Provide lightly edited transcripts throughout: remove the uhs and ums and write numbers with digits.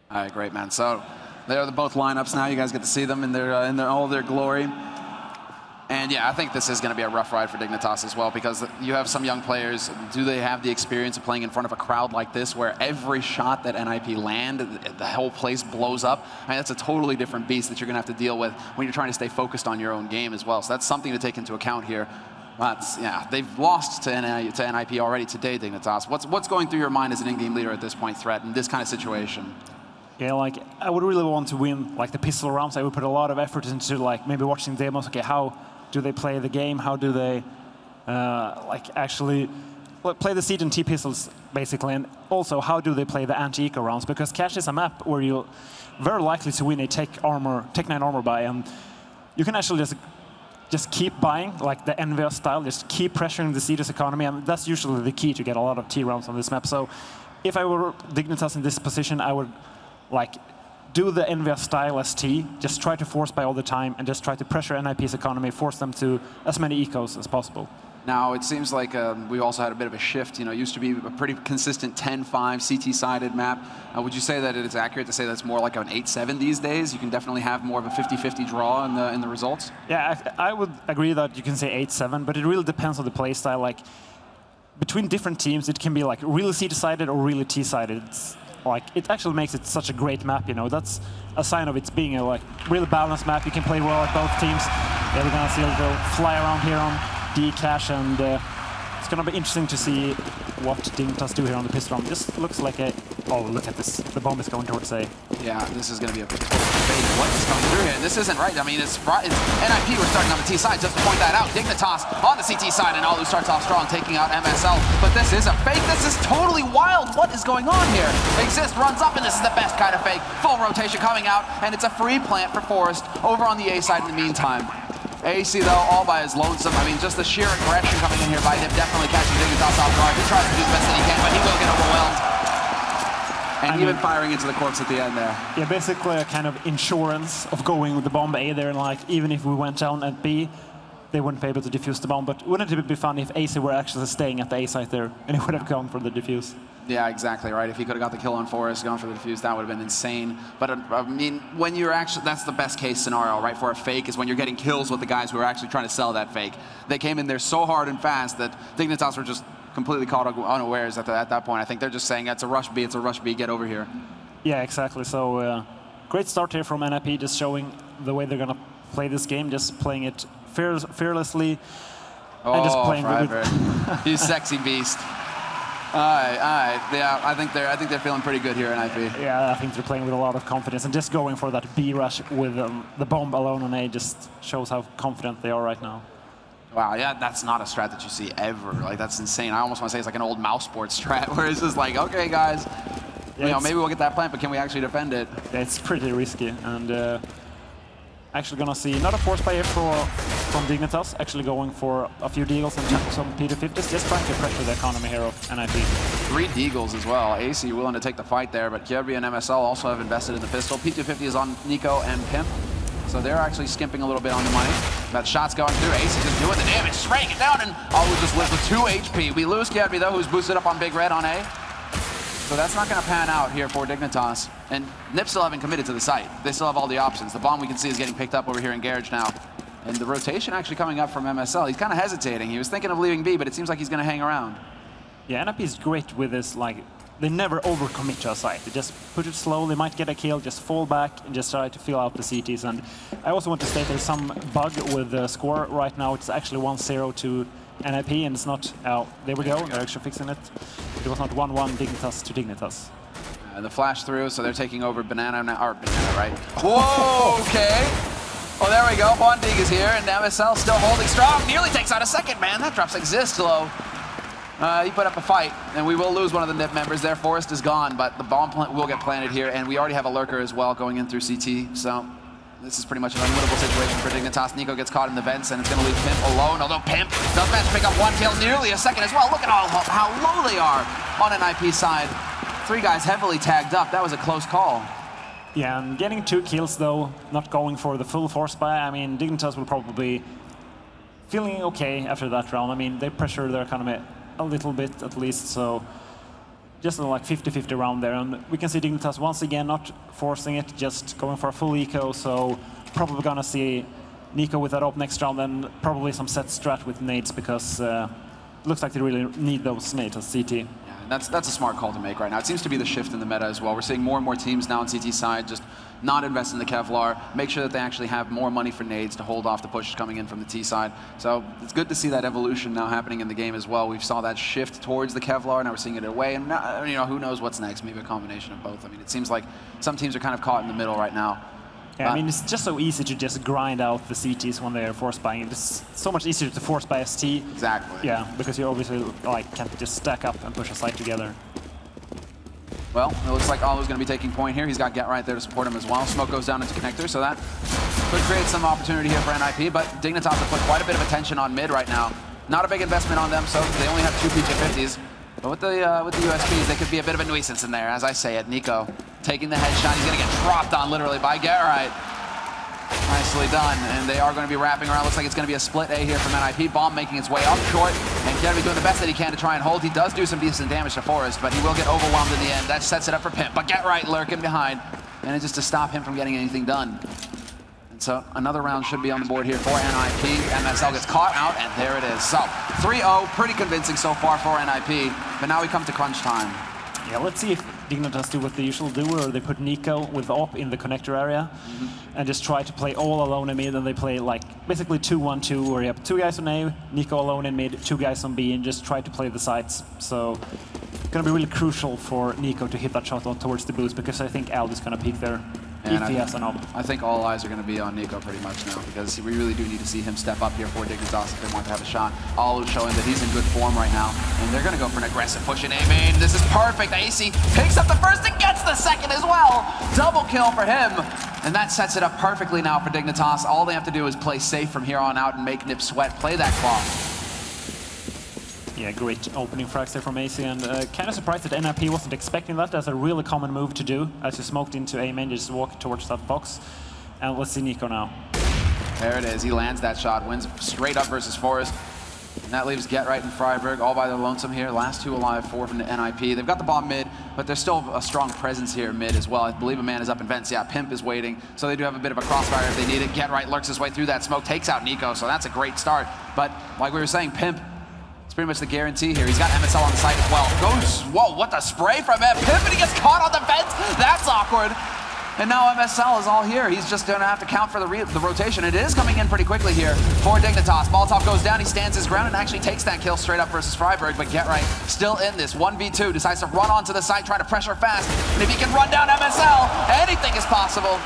All right, great, man. So there are the both lineups now. You guys get to see them in all of their glory. And yeah, I think this is going to be a rough ride for Dignitas as well, because you have some young players. Do they have the experience of playing in front of a crowd like this, where every shot that NIP land, the whole place blows up? I mean, that's a totally different beast that you're going to have to deal with when you're trying to stay focused on your own game as well. So that's something to take into account here. But yeah, they've lost to NIP already today, Dignitas. What's going through your mind as an in-game leader at this point, Threat, in this kind of situation? Yeah, like, I would really want to win like the pistol rounds. I would put a lot of effort into like maybe watching demos. Okay, how do they play the game? How do they like actually play the siege and T-pistols, basically? And also, how do they play the anti-eco rounds? Because Cache is a map where you're very likely to win a Tech 9 armor buy, and you can actually just keep buying, like the NVS style, just keep pressuring the siege's economy, and that's usually the key to get a lot of T rounds on this map. So if I were Dignitas in this position, I would like do the NVS style as T, just try to force buy all the time, and just try to pressure NIP's economy, force them to as many ecos as possible. Now, it seems like we also had a bit of a shift. You know, it used to be a pretty consistent 10-5 CT-sided map. Would you say that it's accurate to say that's more like an 8-7 these days? You can definitely have more of a 50-50 draw in the results? Yeah, I would agree that you can say 8-7, but it really depends on the play style. Like, between different teams, it can be like really CT-sided or really T-sided. Like, it actually makes it such a great map, you know. That's a sign of it being a like really balanced map. You can play well at both teams. Yeah, we're gonna see a little fly around here on D Cache, and it's gonna be interesting to see what Dignitas do here on the pistol round. This looks like a look at this. The bomb is going towards A. Yeah, this is gonna be a total debate. What is coming through here? This isn't right. I mean, it's NIP. We're starting on the T side. Just to point that out, Dignitas on the CT side, and Alu starts off strong, taking out MSL. But this is a fake. This is totally wild. What is going on here? Exist runs up, and this is the best kind of fake. Full rotation coming out, and it's a free plant for Forest over on the A side in the meantime. AC, though, all by his lonesome. I mean, just the sheer aggression coming in here by him, definitely catching Dignitas off guard. He tries to do the best that he can, but he will get overwhelmed. And even firing into the corpse at the end there. Yeah, basically a kind of insurance of going with the bomb A there, and like, even if we went down at B, they wouldn't be able to defuse the bomb. But wouldn't it be funny if AC were actually staying at the A site there, and he would have gone for the defuse? Yeah, exactly, right. If he could have got the kill on Forest, gone for the defuse, that would have been insane. But I mean, when you're actually, that's the best case scenario, right, for a fake, is when you're getting kills with the guys who are actually trying to sell that fake. They came in there so hard and fast that Dignitas were just completely caught unawares at that point. I think they're just saying, it's a rush B, get over here. Yeah, exactly. So great start here from NIP, just showing the way they're going to play this game, just playing it fearlessly, and just playing with it. You sexy beast. All right. Yeah, I think they're feeling pretty good here in NIP. Yeah, I think they're playing with a lot of confidence, and just going for that B rush with the bomb alone on A just shows how confident they are right now. Wow, yeah, that's not a strat that you see ever. Like, that's insane. I almost want to say it's like an old mouse sports strat, where it's just like, okay, guys, yeah, you know, maybe we'll get that plant, but can we actually defend it? Yeah, it's pretty risky, and actually gonna see not a force buy here from Dignitas, actually going for a few deagles and some P250s, just trying to pressure the economy here of NIP. 3 deagles as well. AC willing to take the fight there, but Kjærby and MSL also have invested in the pistol. P250 is on Nico and Pimp, so they're actually skimping a little bit on the money. That shot's going through. AC just doing the damage, spraying it down, and Alu just lives with 2 HP. We lose Kjærby, though, who's boosted up on Big Red on A. So that's not going to pan out here for Dignitas. And NIP still haven't committed to the site. They still have all the options. The bomb we can see is getting picked up over here in Garage now. And the rotation actually coming up from MSL. He's kind of hesitating. He was thinking of leaving B, but it seems like he's going to hang around. Yeah, NIP is great with this. Like, they never overcommit to a site. They just put it slow. They might get a kill, just fall back, and just try to fill out the CTs. And I also want to state there's some bug with the score right now. It's actually 1-0 to NIP, and it's not. There we go. They're actually fixing it. It was not 1-1 Dignitas to Dignitas. And the flash through, so they're taking over Banana now, or Banana, right? Whoa, okay. Well, there we go. Bondig is here, and MSL still holding strong. Nearly takes out a second man. That drops Exist low. He put up a fight, and we will lose one of the NIP members there. Forest is gone, but the bomb plant will get planted here, and we already have a lurker as well going in through CT. So this is pretty much an unwinnable situation for Dignitas. Nico gets caught in the vents, and it's going to leave Pimp alone, although Pimp does manage to pick up 1 kill, nearly a second as well. Look at how low they are on an IP side. 3 guys heavily tagged up. That was a close call. Yeah, and getting 2 kills, though, not going for the full force buy. I mean, Dignitas will probably be feeling okay after that round. I mean, they pressure their economy a little bit, at least, so just like 50-50 around there. And we can see Dignitas once again not forcing it, just going for a full eco. So probably gonna see Nico with that up next round, and probably some set strat with nades, because looks like they really need those nades as CT. Yeah, that's a smart call to make right now. It seems to be the shift in the meta as well. We're seeing more and more teams now on CT side just not invest in the Kevlar, make sure that they actually have more money for nades to hold off the pushes coming in from the T side. So it's good to see that evolution now happening in the game as well. We saw that shift towards the Kevlar, now we're seeing it away, and now, you know, who knows what's next? Maybe a combination of both. I mean, it seems like some teams are kind of caught in the middle right now. Yeah, I mean, it's just so easy to just grind out the CTs when they are force buying. It's so much easier to force buy ST. Exactly. Yeah, because you obviously like can't just stack up and push a side together. Well, it looks like Alu's going to be taking point here. He's got Get right there to support him as well. Smoke goes down into connector, so that could create some opportunity here for NIP, but Dignitas have put quite a bit of attention on mid right now. Not a big investment on them, so they only have 2 PJ50s. But with the USPs, they could be a bit of a nuisance in there, as I say it. Nico taking the headshot. He's going to get dropped on literally by Get right. Nicely done, and they are going to be wrapping around. Looks like it's going to be a split A here from NIP. Bomb making its way up short, and Kerby doing the best that he can to try and hold. He does do some decent damage to Forrest, but he will get overwhelmed in the end. That sets it up for Pimp, but Get right lurking behind, and it's just to stop him from getting anything done. And so another round should be on the board here for NIP. MSL gets caught out, and there it is. So 3-0, pretty convincing so far for NIP, but now we come to crunch time. Yeah, let's see if Dignitas do what they usually do, where they put Nico with op in the connector area and just try to play all alone in mid, and they play like basically 2-1-2, where you have 2 guys on A, Nico alone in mid, 2 guys on B, and just try to play the sides. So it's going to be really crucial for Nico to hit that shot towards the boost, because I think Al is going to peek there. And if he has an op. I think all eyes are going to be on Nico pretty much now, because we really do need to see him step up here for Dignitas if they want to have a shot. Alu's showing that he's in good form right now, and they're going to go for an aggressive push in A main. This is perfect. AC picks up the first and gets the second as well. Double kill for him, and that sets it up perfectly now for Dignitas. All they have to do is play safe from here on out and make Nip sweat, play that clock. Yeah, great opening frags there from AC, and kind of surprised that NIP wasn't expecting that. That's a really common move to do, as you smoked into A main, just walk towards that box. And let's see Nico now. There it is, he lands that shot, wins straight up versus Forrest. And that leaves Get right and Freiberg all by their lonesome here. Last 2 alive, 4 from the NIP. They've got the bomb mid, but there's still a strong presence here mid as well. I believe a man is up in vents. Yeah, Pimp is waiting, so they do have a bit of a crossfire if they need it. Get right lurks his way through that smoke, takes out Nico, so that's a great start. But like we were saying, Pimp, pretty much the guarantee here. He's got MSL on the side as well. Goes, whoa, what the spray from him. Pimp, and he gets caught on the fence. That's awkward. And now MSL is all here. He's just going to have to count for the rotation. It is coming in pretty quickly here for Dignitas. Molotov goes down, he stands his ground and actually takes that kill straight up versus Freiberg, but Get right still in this. 1v2, decides to run onto the side, try to pressure fast. And if he can run down MSL, anything is possible.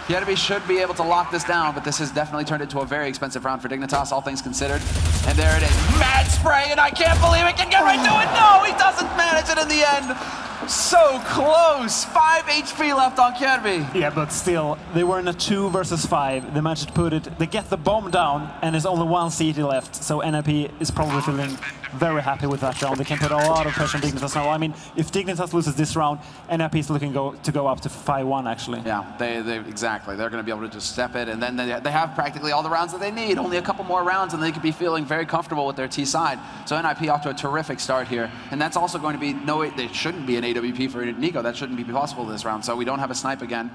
Kerby should be able to lock this down, but this has definitely turned into a very expensive round for Dignitas, all things considered. And there it is, mad spray, and I can't believe it can Get right to it. No, he doesn't manage it in the end. So close, 5 HP left on Kerby. Yeah, but still, they were in a 2 versus 5. They managed to put it, they get the bomb down, and there's only 1 CT left. So NIP is probably feeling very happy with that round. They can put a lot of pressure on Dignitas now. I mean, if Dignitas loses this round, NIP is looking to go up to 5-1 actually. Yeah, they exactly. They're going to be able to just step it, and then they have practically all the rounds that they need. Only a couple more rounds, and they could be feeling very comfortable with their T side. So NIP off to a terrific start here, and that's also going to be there shouldn't be an AWP for Nico. That shouldn't be possible this round. So we don't have a snipe again.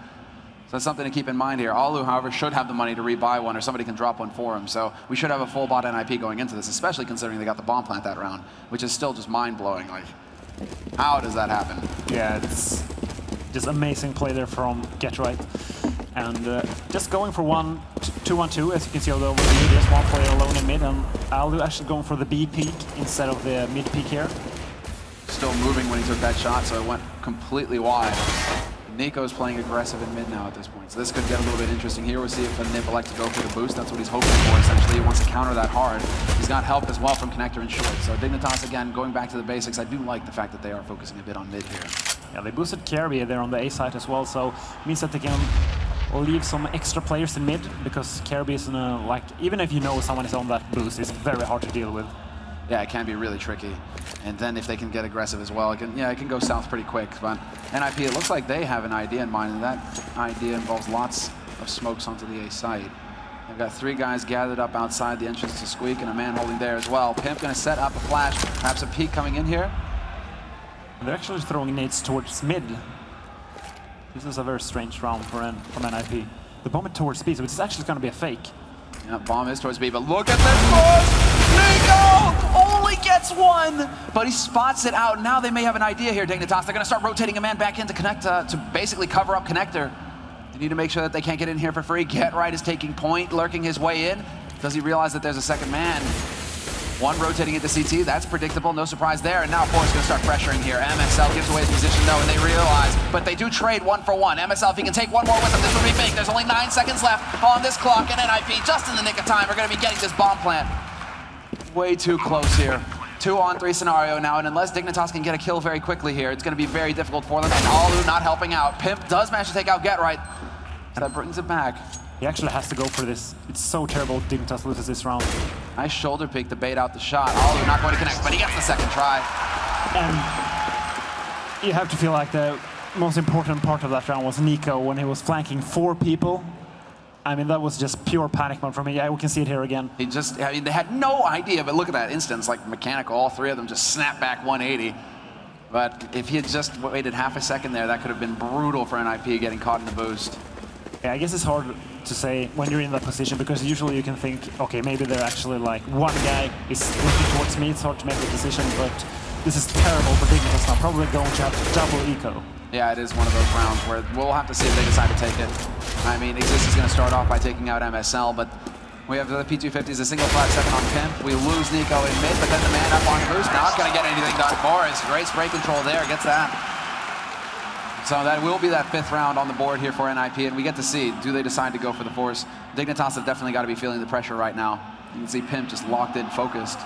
So that's something to keep in mind here. Alu, however, should have the money to rebuy one, or somebody can drop one for him. So we should have a full bot NIP going into this, especially considering they got the bomb plant that round, which is still just mind-blowing. Like, how does that happen? Yeah, it's just amazing play there from Get right. And just going for 2-1-2, as you can see over the mid, just one player alone in mid, and Alu actually going for the B peak instead of the mid peak here. Still moving when he took that shot, so it went completely wide. Nico's playing aggressive in mid now at this point, so this could get a little bit interesting here. We'll see if Nip elects to go for the boost. That's what he's hoping for, essentially. He wants to counter that hard. He's got help as well from connector and short. So Dignitas, again, going back to the basics, I do like the fact that they are focusing a bit on mid here. Yeah, they boosted Kerby there on the A side as well, so it means that they can leave some extra players in mid, because Kerby is in a, like, even if you know someone is on that boost, it's very hard to deal with. Yeah, it can be really tricky. And then if they can get aggressive as well, it can go south pretty quick. But NIP, it looks like they have an idea in mind, and that idea involves lots of smokes onto the A site. They've got 3 guys gathered up outside the entrance to Squeak, and a man holding there as well. Pimp gonna set up a flash, perhaps a peek coming in here. They're actually throwing nades towards mid. This is a very strange round from NIP. The bomb is towards B, so it's actually going to be a fake. Yeah, bomb is towards B, but look at this push! Nico only gets one, but he spots it out. Now they may have an idea here, Dignitas. They're going to start rotating a man back in to connect, to basically cover up Connector. They need to make sure that they can't get in here for free. Get Right is taking point, lurking his way in. Does he realize that there's a second man? One rotating into CT, that's predictable, no surprise there. And now Forrest gonna start pressuring here. MSL gives away his position though, and they realize, but they do trade 1 for 1. MSL, if he can take one more with him, this will be big. There's only 9 seconds left on this clock, and NIP, just in the nick of time, are gonna be getting this bomb plant. Way too close here. 2-on-3 scenario now, and unless Dignitas can get a kill very quickly here, it's gonna be very difficult for them, and Alu not helping out. Pimp does manage to take out Get Right, so that brings it back. He actually has to go for this. It's so terrible if Dignitas loses this round. Nice shoulder pick to bait out the shot. Alu not going to connect, but he gets the second try. And you have to feel like the most important part of that round was Nico when he was flanking 4 people. I mean, that was just pure panic mode for me. Yeah, we can see it here again. He just, I mean, they had no idea, but look at that instance, like mechanical, all 3 of them just snap back 180. But if he had just waited half a second there, that could have been brutal for NIP getting caught in the boost. Yeah, I guess it's hard to say when you're in that position, because usually you can think, okay, maybe they're actually like, one guy is looking towards me, it's hard to make a decision, but this is terrible for Dignitas now, probably going to have to double eco. Yeah, it is one of those rounds where we'll have to see if they decide to take it. I mean, Exist is going to start off by taking out MSL, but we have the P250s, a single 5-second on Pimp. We lose Nico in mid, but then the man up on boost, not going to get anything done for us. Great spray control there, gets that. So that will be that 5th round on the board here for NIP, and we get to see, do they decide to go for the force? Dignitas have definitely got to be feeling the pressure right now. You can see Pimp just locked in, focused.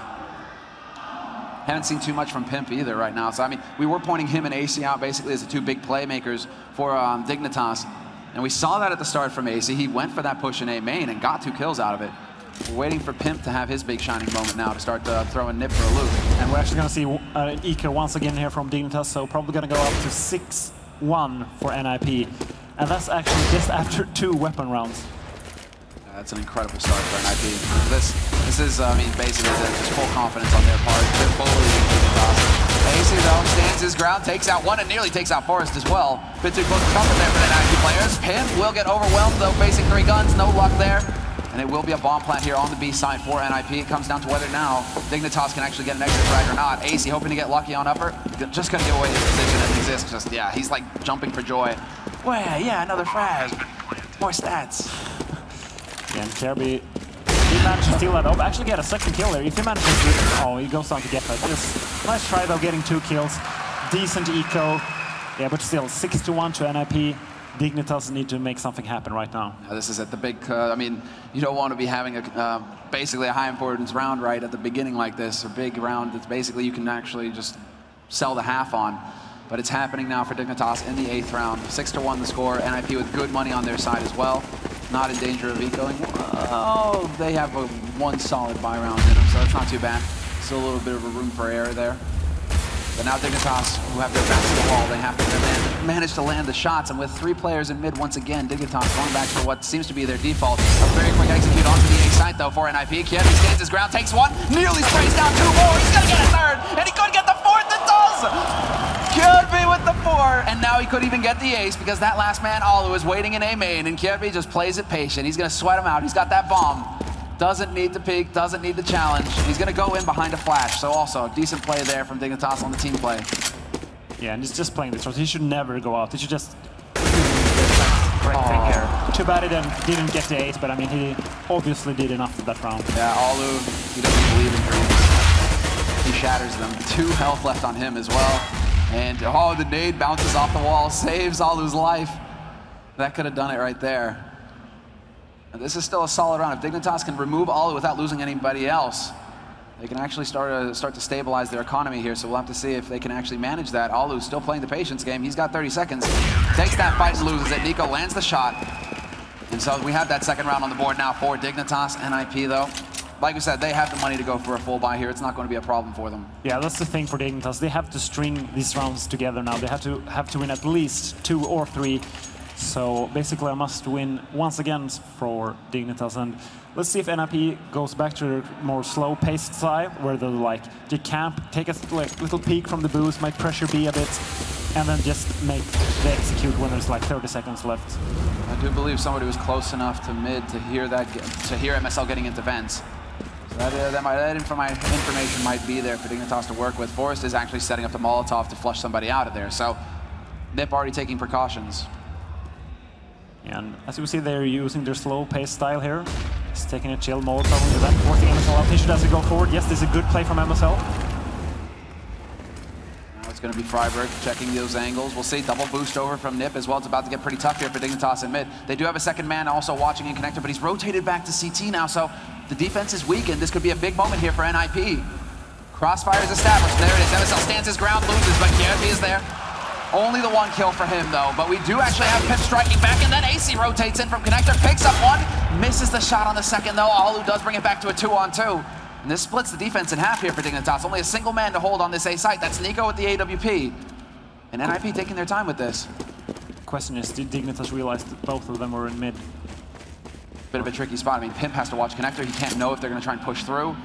Haven't seen too much from Pimp either right now. So, I mean, we were pointing him and AC out basically as the 2 big playmakers for Dignitas. And we saw that at the start from AC. He went for that push in A main and got 2 kills out of it. We're waiting for Pimp to have his big shining moment now to start throwing Nip for a loop. And we're actually going to see eco once again here from Dignitas, so probably going to go up to 6-1 for NIP. And that's actually just after 2 weapon rounds. That's an incredible start for NIP. This is, I mean, basically just full confidence on their part. They're bullying Dignitas. AC though stands his ground, takes out one, and nearly takes out Forrest as well. Bit too close to comfort there for the NIP players. Pimp will get overwhelmed though, facing 3 guns, no luck there. And it will be a bomb plant here on the B side for NIP. It comes down to whether now Dignitas can actually get an extra frag or not. AC hoping to get lucky on upper. Just gonna give away his position and Exist. Just, yeah, he's like jumping for joy. Well, yeah, another frag. More stats. Yeah, and Kirby, he managed to steal that up. Actually get a second kill there. If he manages to, oh, he goes on to get that. Just nice try though, getting 2 kills. Decent eco. Yeah, but still 6-1 to NIP. Dignitas need to make something happen right now. Yeah, this is at the big, I mean, you don't want to be having basically a high importance round right at the beginning like this, a big round that's basically you can actually just sell the half on. But it's happening now for Dignitas in the 8th round. 6-1 the score, NIP with good money on their side as well. Not in danger of ecoing. Oh, they have one solid buy round in them, so it's not too bad. Still a little bit of a room for error there. But now Dignitas, who have their backs to the wall, they have to manage to land the shots. And with 3 players in mid once again, Dignitas going back to what seems to be their default. A very quick execute onto the A site though for NIP. Kirby stands his ground, takes 1, nearly sprays down 2 more. He's gonna get a 3rd, and he could get the 4th. It does! Kirby with the 4, and now he could even get the ace because that last man, Alu, is waiting in A main, and Kirby just plays it patient. He's gonna sweat him out. He's got that bomb. Doesn't need the peek, doesn't need the challenge. He's gonna go in behind a flash. So also, decent play there from Dignitas on the team play. Yeah, and he's just playing this short. He should never go out. He should just here. Too bad he didn't get the ace, but I mean, he obviously did enough of that round. Yeah, Alu, he doesn't believe in dreams. He shatters them. 2 health left on him as well. And oh, the nade bounces off the wall, saves Alu's life. That could have done it right there. And this is still a solid round. If Dignitas can remove Alu without losing anybody else, they can actually start to stabilize their economy here. So we'll have to see if they can actually manage that. Alu's still playing the patience game. He's got 30 seconds. Takes that fight and loses it. Nico lands the shot. And so we have that 2nd round on the board now for Dignitas. NIP though, like we said, they have the money to go for a full buy here. It's not going to be a problem for them. Yeah, that's the thing for Dignitas. They have to string these rounds together now. They have to win at least 2 or 3. So basically, I must win once again for Dignitas, and let's see if NIP goes back to their more slow-paced style, where they camp, take a little peek from the boost, might pressure B a bit, and then just make the execute when there's like 30 seconds left. I do believe somebody was close enough to mid to hear MSL getting into vents. So that information might be there for Dignitas to work with. Forrest is actually setting up the Molotov to flush somebody out of there. So NIP already taking precautions. And as you see, they're using their slow-paced style here. Just taking a chill Molotov into that, forcing MSL out. Should as go forward. Yes, this is a good play from MSL. Now it's going to be Freiberg checking those angles. We'll see double boost over from NIP as well. It's about to get pretty tough here for Dignitas in mid. They do have a second man also watching in connector, but he's rotated back to CT now, so the defense is weakened. This could be a big moment here for NIP. Crossfire is established. There it is. MSL stands his ground, loses, but Kierby is there. Only the one kill for him, though. But we do actually have Pip striking back, and then AC rotates in from connector, picks up one, misses the shot on the second, though. Alu does bring it back to a 2-on-2. And this splits the defense in half here for Dignitas. Only a single man to hold on this A site. That's Nico with the AWP. And NIP taking their time with this. Question is, did Dignitas realize that both of them were in mid? Bit of a tricky spot. I mean, Pimp has to watch connector. He can't know if they're going to try and push through.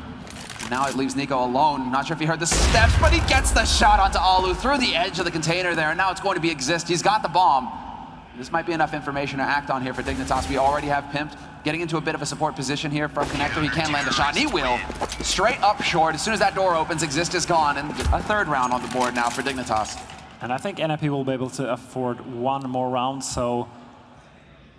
Now it leaves Nico alone. Not sure if he heard the steps, but he gets the shot onto Alu through the edge of the container there. And now it's going to be Exist. He's got the bomb. This might be enough information to act on here for Dignitas. We already have Pimp getting into a bit of a support position here from connector. He can land a shot, and he will. Straight up short. As soon as that door opens, Exist is gone. And a third round on the board now for Dignitas. And I think NIP will be able to afford one more round. So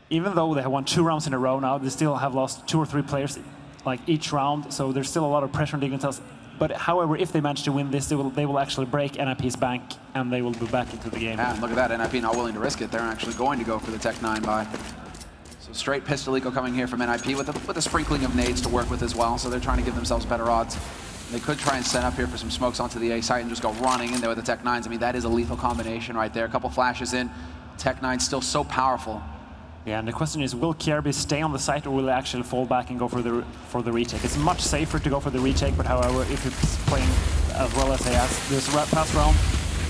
even though they have won 2 rounds in a row now, they still have lost 2 or 3 players like each round, so there's still a lot of pressure on Dignitas. But however, if they manage to win this, they will actually break NIP's bank, and they will be back into the game. Yeah, look at that, NIP not willing to risk it. They're actually going to go for the Tech 9 buy. So straight pistol eco coming here from NIP with a sprinkling of nades to work with as well, so they're trying to give themselves better odds. They could try and set up here for some smokes onto the A site and just go running in there with the Tech 9s. I mean, that is a lethal combination right there. A couple flashes in, Tech 9's still so powerful. Yeah, and the question is, will Kierby stay on the site, or will he actually fall back and go for the retake? It's much safer to go for the retake, but however, if he's playing as well as he has this past round,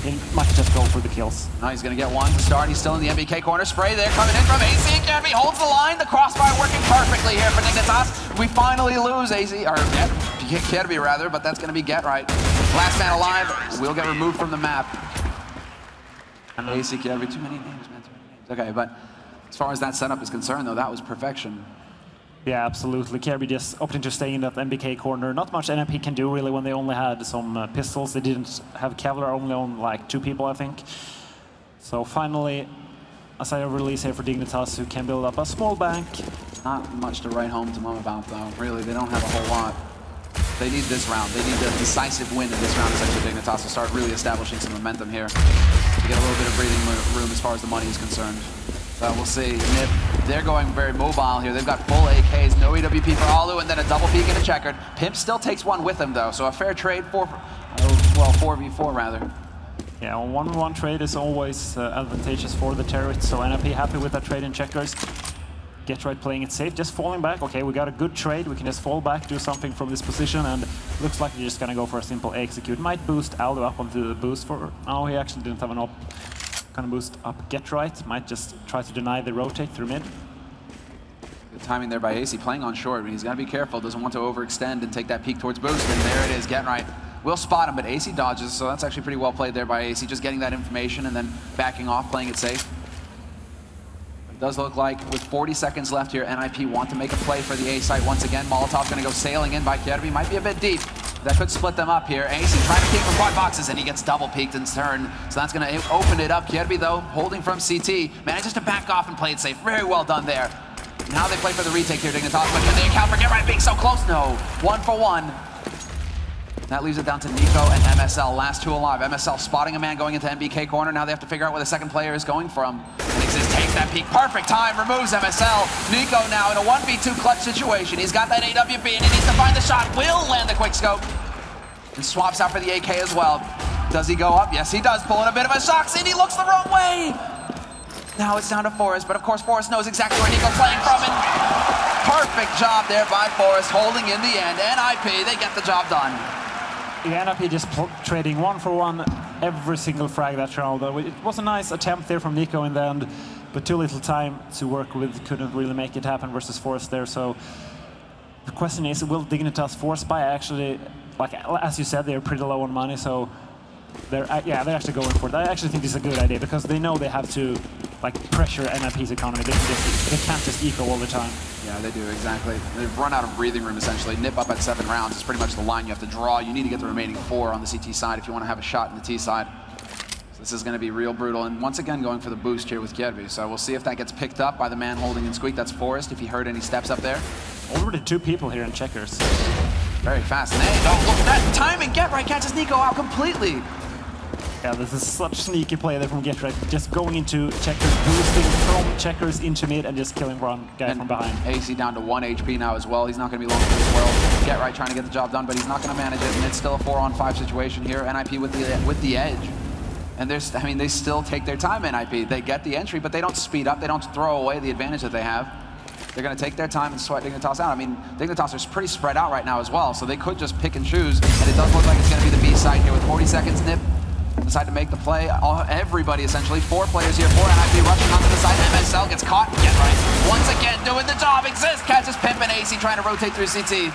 he might just go for the kills. Now he's going to get one to start. He's still in the MBK corner. Spray there coming in from AC. Kierby holds the line. The crossfire working perfectly here for Dignitas. We finally lose AC, or Kierby rather, but that's going to be Get Right. Last man alive will get removed from the map. AC, Kierby, too many names, man. Too many names. Okay, but as far as that setup is concerned, though, that was perfection. Yeah, absolutely. Kierby just opting to stay in that MBK corner. Not much NIP can do, really, when they only had some pistols. They didn't have Kevlar, only on like 2 people, I think. So finally, a side of release here for Dignitas, who can build up a small bank. Not much to write home to mom about, though. Really, they don't have a whole lot. They need this round. They need a decisive win in this round, essentially, Dignitas, to start really establishing some momentum here. To get a little bit of breathing room as far as the money is concerned. We'll see. NIP, they're going very mobile here. They've got full AKs, no EWP for Alu, and then a double peek and a checkered. Pimp still takes one with him, though, so a fair trade for, well, 4v4, rather. Yeah, a 1v1 trade is always advantageous for the turret, so NIP happy with that trade in checkers. Get Right playing it safe, just falling back. Okay, we got a good trade. We can just fall back, do something from this position, and looks like they're just going to go for a simple execute. Might boost Alu up onto the boost for... Oh, he actually didn't have an op. Gonna boost up Get Right, might just try to deny the rotate through mid. Good timing there by AC, playing on short, but he's gotta be careful, doesn't want to overextend and take that peek towards boost, and there it is, Get Right. We'll spot him, but AC dodges, so that's actually pretty well played there by AC, just getting that information and then backing off, playing it safe. It does look like with 40 seconds left here, NIP want to make a play for the A site once again. Molotov's gonna go sailing in by Kierby, might be a bit deep. That could split them up here. AC trying to peek from quad boxes, and he gets double peeked in turn. So that's going to open it up. Kierby, though, holding from CT, manages to back off and play it safe. Very well done there. Now they play for the retake here, Dignitas, but can they account for Get Right being so close? No. 1 for 1. That leaves it down to Nico and MSL, last 2 alive. MSL spotting a man going into MBK corner. Now they have to figure out where the second player is going from. And Exist takes that peek. Perfect time, removes MSL. Nico now in a 1v2 clutch situation. He's got that AWP and he needs to find the shot. Will land the quick scope. And swaps out for the AK as well. Does he go up? Yes, he does. Pulling a bit of a shock. He looks the wrong way. Now it's down to Forrest, but of course Forrest knows exactly where Nico's playing from. And perfect job there by Forrest, holding in the end. NIP, they get the job done. Yeah, NIP just trading 1 for 1 every single frag that round. It was a nice attempt there from Nico in the end, but too little time to work with. Couldn't really make it happen versus Forest there. So the question is, will Dignitas Force buy? Actually, like as you said, they're pretty low on money, so they're actually going for it. I actually think this is a good idea because they know they have to like pressure NIP's economy. They can't just eco all the time. Yeah, they do, exactly. They've run out of breathing room, essentially. Nip up at 7 rounds is pretty much the line you have to draw. You need to get the remaining 4 on the CT side if you want to have a shot in the T side. So this is going to be real brutal. And once again, going for the boost here with Kjervi. So we'll see if that gets picked up by the man holding in Squeak. That's Forrest, if he heard any steps up there. Already 2 people here in checkers. Very fast. And hey, oh, look at that timing. Get right catches Nico out completely. Yeah, this is such sneaky play there from Get Right. Just going into checkers, boosting from checkers into mid and just killing one guy from behind. AC down to 1 HP now as well. He's not going to be long for this world. Get Right trying to get the job done, but he's not going to manage it. And it's still a 4-on-5 situation here. NIP with the edge. And they still take their time, NIP. They get the entry, but they don't speed up. They don't throw away the advantage that they have. They're going to take their time and sweat Dignitas out. I mean, Dignitas are pretty spread out right now as well, so they could just pick and choose. And it does look like it's going to be the B side here with 40 seconds. Nip decide to make the play. Everybody essentially, 4 players here, 4 NIP rushing onto the side. MSL gets caught. Get right. Once again, doing the job. Exists. Catches Pimp and AC trying to rotate through CT.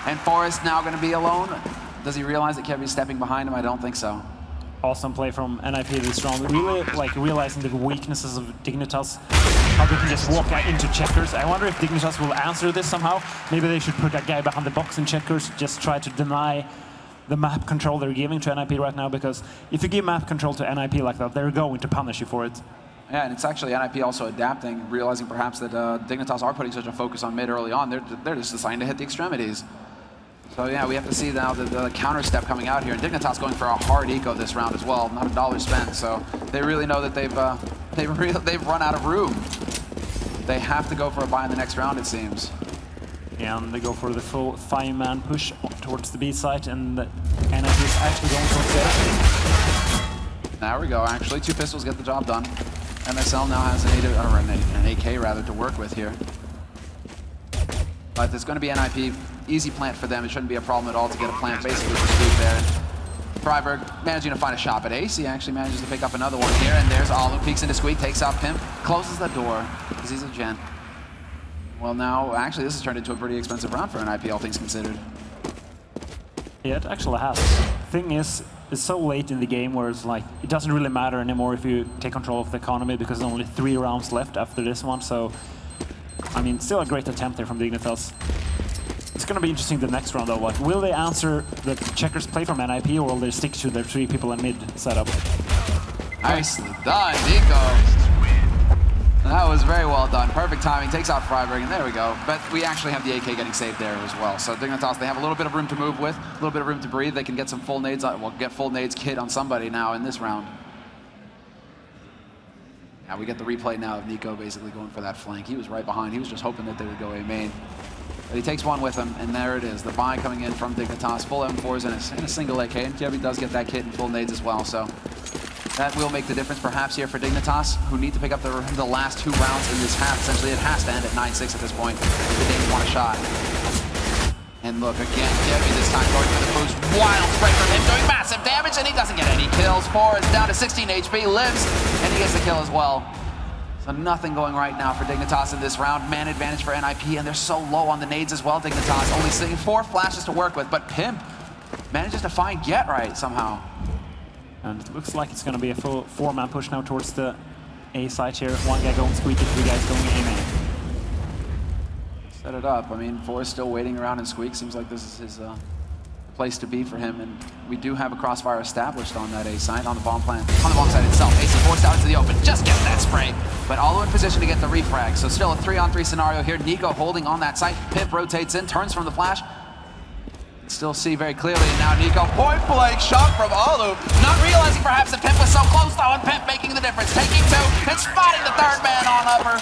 And Forrest now going to be alone. Does he realize that Kjervi's stepping behind him? I don't think so. Awesome play from NIP this round. Really like realizing the weaknesses of Dignitas. How they can just walk out into checkers. I wonder if Dignitas will answer this somehow. Maybe they should put that guy behind the box in checkers. Just try to deny the map control they're giving to NIP right now, because if you give map control to NIP like that, they're going to punish you for it. Yeah, and it's actually NIP also adapting, realizing perhaps that Dignitas are putting such a focus on mid early on. They're just deciding to hit the extremities. So yeah, we have to see now the counter step coming out here, and Dignitas going for a hard eco this round as well, not $1 spent. So they really know that they've run out of room. They have to go for a buy in the next round, it seems. And they go for the full 5-man push towards the B site, and NIP is actually going for it. There we go, actually. 2 pistols get the job done. MSL now has an AK rather to work with here. But it's going to be NIP. Easy plant for them. It shouldn't be a problem at all to get a plant basically for Squeak there. Freiberg managing to find a shot, but AC actually manages to pick up another one here, and there's Alu, peeks into Squeak, takes out Pimp, closes the door, because he's a gent. Well now, actually this has turned into a pretty expensive round for NIP, all things considered. Yeah, it actually has. Thing is, it's so late in the game where it's like, it doesn't really matter anymore if you take control of the economy, because there's only 3 rounds left after this one, so I mean, still a great attempt there from Dignitas. It's going to be interesting the next round though. Like, will they answer the checkers play from NIP, or will they stick to their 3 people in mid setup? Nicely done, Nico. That was very well done. Perfect timing. Takes out Freiberg, and there we go. But we actually have the AK getting saved there as well. So Dignitas, they have a little bit of room to move with, a little bit of room to breathe. They can get some full nades, well, get full nades kit on somebody now in this round. Now we get the replay now of Nico basically going for that flank. He was right behind. He was just hoping that they would go A main. But he takes one with him, and there it is. The buy coming in from Dignitas. Full M4s in a single AK, and Kjervi does get that kit and full nades as well. So that will make the difference perhaps here for Dignitas, who need to pick up the last 2 rounds in this half. Essentially, it has to end at 9-6 at this point if the Danes want a shot. And look, again, Kjervi this time going for the boost. Wild spray from him, doing massive damage, and he doesn't get any kills. 4 is down to 16 HP, lives, and he gets the kill as well. So nothing going right now for Dignitas in this round. Man advantage for NIP, and they're so low on the nades as well. Dignitas only seeing 4 flashes to work with, but Pimp manages to find Get Right somehow. And it looks like it's going to be a full 4-man push now towards the A side here. 1 guy going Squeak and 3 guys going A main. Set it up. I mean, 4 is still waiting around in Squeak. Seems like this is his place to be for him, and we do have a crossfire established on that A site, on the bomb plant, on the bomb site itself. AC forced out into the open, just gets that spray, but Olu in position to get the refrag. So still a 3-on-3 scenario here. Nico holding on that site. Pimp rotates in, turns from the flash. Still see very clearly, and now Nico, point blank shot from Olu. Not realizing perhaps that Pimp was so close though, and Pimp making the difference, taking 2 and spotting the 3rd man on upper.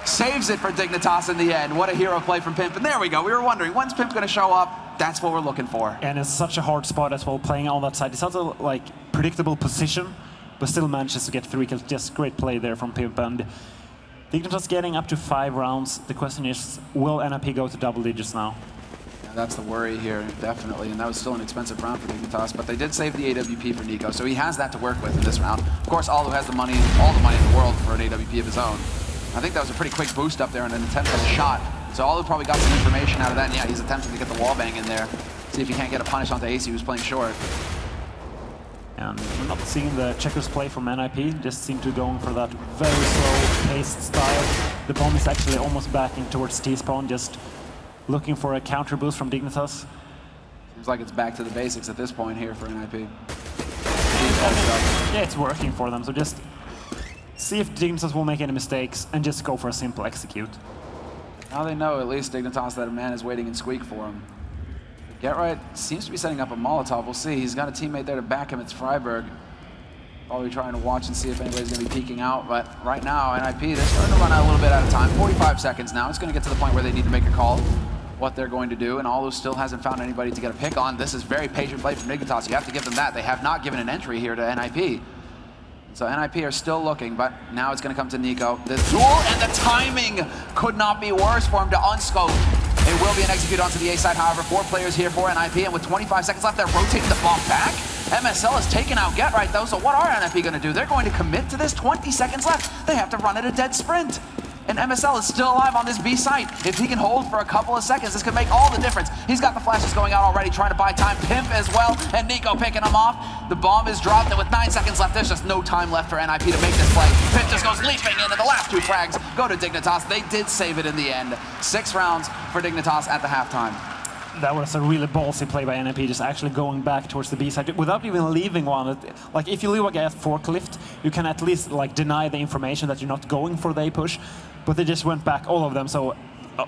Saves it for Dignitas in the end. What a hero play from Pimp. And there we go. We were wondering, when's Pimp going to show up? That's what we're looking for. And it's such a hard spot as well, playing on that side. It's such a like predictable position, but still manages to get 3 kills. Just great play there from Pimp. And Dignitas getting up to 5 rounds. The question is, will NIP go to double digits now? Yeah, that's the worry here, definitely. And that was still an expensive round for Dignitas, but they did save the AWP for Nico, so he has that to work with in this round. Of course, Olu has the money, all the money in the world for an AWP of his own. I think that was a pretty quick boost up there and an attempt at a shot. So Olu probably got some information out of that, and yeah, he's attempting to get the wallbang in there. See if he can't get a punish onto AC, who's playing short. And we're not seeing the checkers play from NIP, just seem to going for that very slow-paced style. The bomb is actually almost backing towards T-spawn, just looking for a counter boost from Dignitas. Seems like it's back to the basics at this point here for NIP. Yeah, it's working for them, so just see if Dignitas will make any mistakes and just go for a simple execute. Now they know, at least, Dignitas, that a man is waiting in squeak for him. GetRight seems to be setting up a Molotov. We'll see. He's got a teammate there to back him. It's Freiburg. Probably trying to watch and see if anybody's going to be peeking out. But right now, NIP, they're starting to run out a little bit out of time. 45 seconds now. It's going to get to the point where they need to make a call what they're going to do. And Olu still hasn't found anybody to get a pick on. This is very patient play from Dignitas. You have to give them that. They have not given an entry here to NIP. So NIP are still looking, but now it's going to come to Nico. The duel and the timing could not be worse for him to unscope. It will be an execute onto the A side, however. 4 players here for NIP, and with 25 seconds left, they're rotating the bomb back. MSL has taken out GetRight, though, so what are NIP going to do? They're going to commit to this. 20 seconds left. They have to run at a dead sprint. And MSL is still alive on this B site. If he can hold for a couple of seconds, this could make all the difference. He's got the flashes going out already, trying to buy time. Pimp as well, and Nico picking him off. The bomb is dropped, and with 9 seconds left, there's just no time left for NIP to make this play. Pimp just goes leaping in, and the last 2 frags go to Dignitas. They did save it in the end. 6 rounds for Dignitas at the halftime. That was a really ballsy play by NIP, just actually going back towards the B side without even leaving one. Like, if you leave a guy at forklift, you can at least like deny the information that you're not going for the A push. But they just went back, all of them. So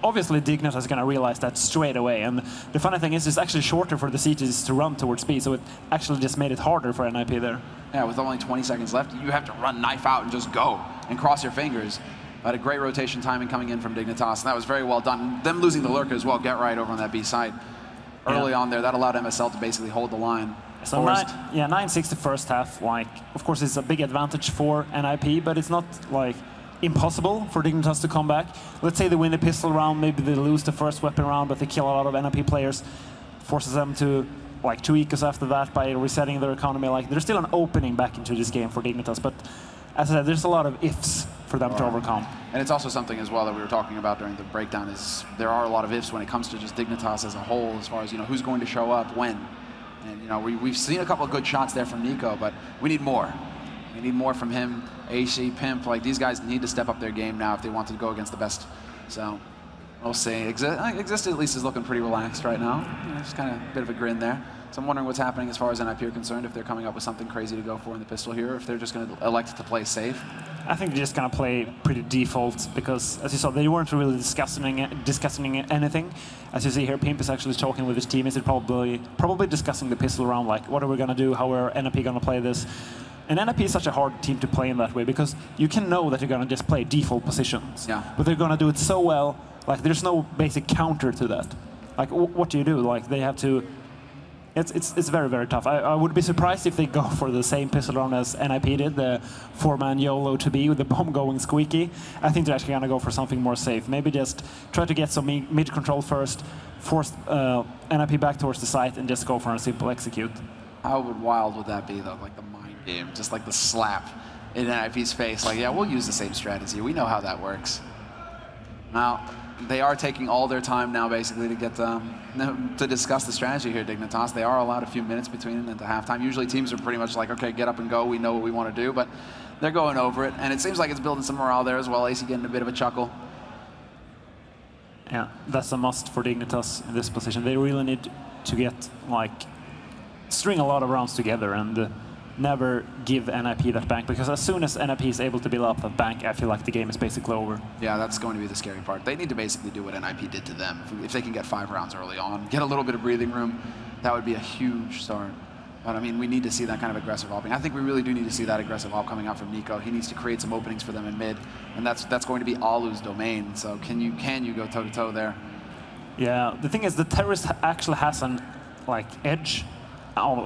obviously Dignitas is going to realize that straight away. And the funny thing is, it's actually shorter for the CTs to run towards B. So it actually just made it harder for NIP there. Yeah, with only 20 seconds left, you have to run knife out and just go and cross your fingers. But a great rotation timing coming in from Dignitas, and that was very well done. Them losing the lurker as well, GetRight over on that B side. Early on there, that allowed MSL to basically hold the line. So 9-6 the first half. Like, of course, it's a big advantage for NIP, but it's not like impossible for Dignitas to come back. Let's say they win the pistol round, maybe they lose the first weapon round, but they kill a lot of NIP players, forces them to like 2 ecos after that by resetting their economy. Like, there's still an opening back into this game for Dignitas, but as I said, there's a lot of ifs for them to overcome. And it's also something as well that we were talking about during the breakdown is there are a lot of ifs when it comes to just Dignitas as a whole, as far as, you know, who's going to show up when. And, you know, we've seen a couple of good shots there from Nico, but we need more. We need more from him, AC, Pimp. Like, these guys need to step up their game now if they want to go against the best. So we'll see. Exist at least is looking pretty relaxed right now. You know, just kind of a bit of a grin there. So I'm wondering what's happening as far as NIP are concerned, if they're coming up with something crazy to go for in the pistol here, or if they're just going to elect to play safe. I think they're just going to play pretty default because, as you saw, they weren't really discussing anything. As you see here, Pimp is actually talking with his teammates. They're probably discussing the pistol round, like what are we going to do, how are NIP going to play this. And NIP is such a hard team to play in that way because you can know that you're going to just play default positions. Yeah. But they're going to do it so well, like there's no basic counter to that. Like, what do you do? Like, they have to... It's very, very tough. I would be surprised if they go for the same pistol round as NIP did, the 4-man YOLO to be with the bomb going squeaky. I think they're actually going to go for something more safe. Maybe just try to get some mid control first, force NIP back towards the site, and just go for a simple execute. How wild would that be, though? Like the mind game, just like the slap in NIP's face. Like, yeah, we'll use the same strategy. We know how that works. Now, they are taking all their time now, basically, to get to discuss the strategy here, Dignitas. They are allowed a few minutes between and at the halftime. Usually teams are pretty much like, okay, get up and go. We know what we want to do, but they're going over it, and it seems like it's building some morale there as well. AC getting a bit of a chuckle. Yeah, that's a must for Dignitas in this position. They really need to get, like, string a lot of rounds together and never give NIP that bank, because as soon as NIP is able to build up that bank, I feel like the game is basically over. Yeah, that's going to be the scary part. They need to basically do what NIP did to them. If they can get 5 rounds early on, get a little bit of breathing room, that would be a huge start. But I mean, we need to see that kind of aggressive opening. I think we really do need to see that aggressive op coming out from Nico. He needs to create some openings for them in mid, and that's going to be Olu's domain. So can you go toe to toe there? Yeah, the thing is, the terrorist actually has an edge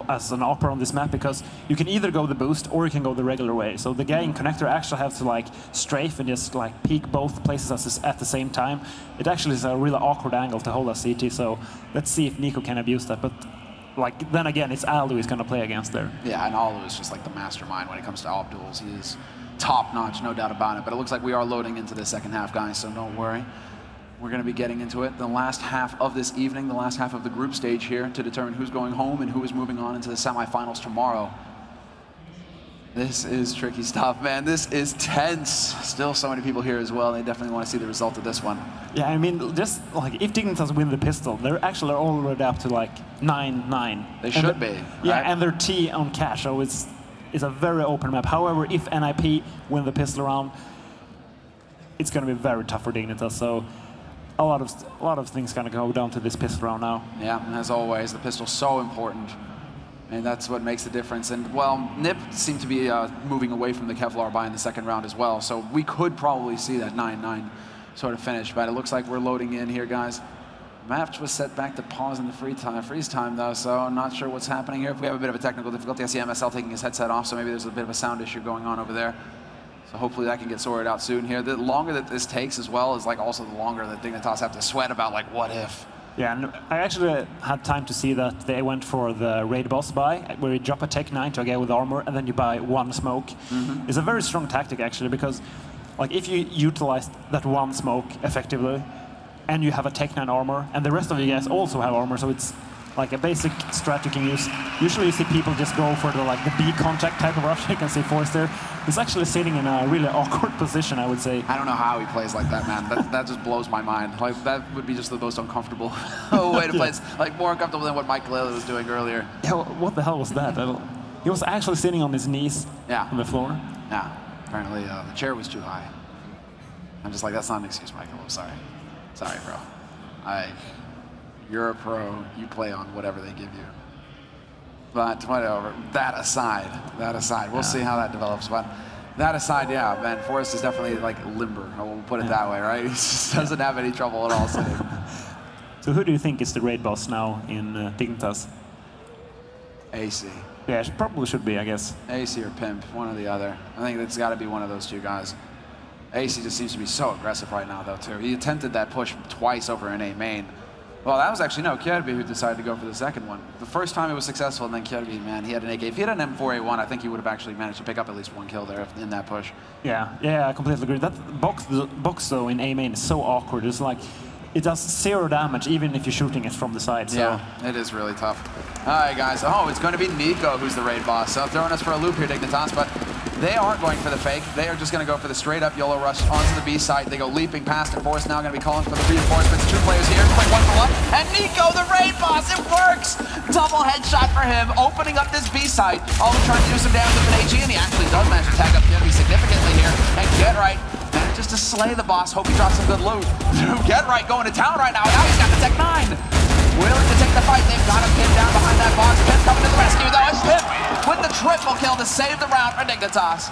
as an opera on this map, because you can either go the boost or you can go the regular way. So the guy in connector actually has to strafe and just peek both places at the same time. It actually is a really awkward angle to hold a CT. So let's see if Nico can abuse that. But then again, it's Olu he's going to play against there. Yeah, and Olu is just like the mastermind when it comes to op duels. top-notch, no doubt about it. But it looks like we are loading into the second half, guys, so don't worry. We're going to be getting into it. The last half of this evening, the last half of the group stage here to determine who's going home and who is moving on into the semifinals tomorrow. This is tricky stuff, man. This is tense. Still so many people here as well. They definitely want to see the result of this one. Yeah, I mean, just like if Dignitas win the pistol, they're actually already up to like 9-9. They should be. Yeah, right? and they're T on cash, so it's a very open map. However, if NIP win the pistol round, it's going to be very tough for Dignitas. So a lot of things going to go down to this pistol round now. Yeah, as always, the pistol's so important. And that's what makes the difference. And, well, NIP seemed to be moving away from the Kevlar buy in the second round as well. So we could probably see that 9-9 sort of finish. But it looks like we're loading in here, guys. Match was set back to pause in the freeze time, though. So I'm not sure what's happening here. If we have a bit of a technical difficulty, I see MSL taking his headset off. So maybe there's a bit of a sound issue going on over there. So hopefully that can get sorted out soon here. The longer that this takes as well is like also the longer that Dignitas have to sweat about like what if. Yeah, and I actually had time to see that they went for the raid boss buy, where you drop a Tech 9 to a guy with armor, and then you buy one smoke. It's a very strong tactic, actually, because like if you utilize that one smoke effectively, and you have a Tech 9 armor, and the rest of you guys also have armor, so it's like a basic strat you can use. Usually you see people just go for the B contact type of rush. You can see Forrest there. He's actually sitting in a really awkward position, I would say. I don't know how he plays like that, man. That just blows my mind. Like that would be just the most uncomfortable way to play. It's like more uncomfortable than what Mike Galele was doing earlier. Yeah, what the hell was that? He was actually sitting on his knees on the floor. Yeah, apparently the chair was too high. I'm just like, that's not an excuse, Michael. I'm sorry. Sorry, bro. You're a pro, you play on whatever they give you. But whatever, that aside, we'll see how that develops. But that aside, yeah, man, Forrest is definitely like limber, we'll put it that way, right? He just doesn't have any trouble at all sitting. So who do you think is the raid boss now in Dignitas? AC. Yeah, it probably should be, I guess. AC or Pimp, one or the other. I think it's got to be one of those two guys. AC just seems to be so aggressive right now, though, too. He attempted that push twice over in A main. Well, that was actually, no, Kjærby who decided to go for the second one. The first time it was successful, and then Kjærby, man, he had an AK. If he had an M4A1, I think he would have actually managed to pick up at least one kill there in that push. Yeah, I completely agree. That box though, in A main is so awkward. It's like, it does 0 damage, even if you're shooting it from the side. So. Yeah, it is really tough. All right, guys. Oh, it's going to be Nico who's the raid boss. So throwing us for a loop here, Dignitas, but they aren't going for the fake. They are just going to go for the straight-up YOLO rush onto the B side. They go leaping past it. Forrest now going to be calling for the reinforcements. 2 players here. Quick one for luck. And Nico, the raid boss, it works! Double headshot for him, opening up this B side. Always trying to do some damage with an AG, and he actually does manage to tag up Kjærby significantly here. And Get Right manages to slay the boss. Hope he drops some good loot. Get Right going to town right now. Now he's got the Tech 9. Willing to take the fight. They've got him pinned down behind that box. Pimp coming to the rescue, though. It's Pimp with the triple kill to save the round for Dignitas.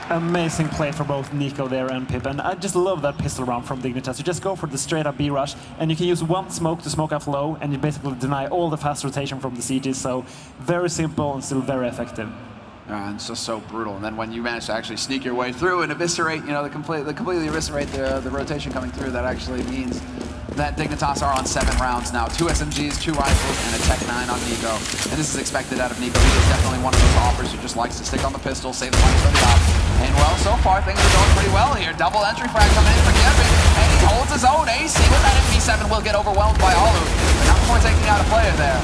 Amazing play for both Nico there and Pip, and I just love that pistol round from Dignitas. You just go for the straight-up B rush, and you can use one smoke to smoke off low, and you basically deny all the fast rotation from the CGs, so very simple and still very effective. And it's just so brutal. And then when you manage to actually sneak your way through and eviscerate, you know, completely eviscerate the rotation coming through, that actually means that Dignitas are on 7 rounds now. 2 SMGs, 2 rifles, and a Tech 9 on Nico. And this is expected out of Nico. He is definitely one of those offers who just likes to stick on the pistol, save the money for the top. And well, so far things are going pretty well here. Double entry frag coming in for Kjærby, and he holds his own. AC with that MP7 will get overwhelmed by Alu. Not before taking out a player there.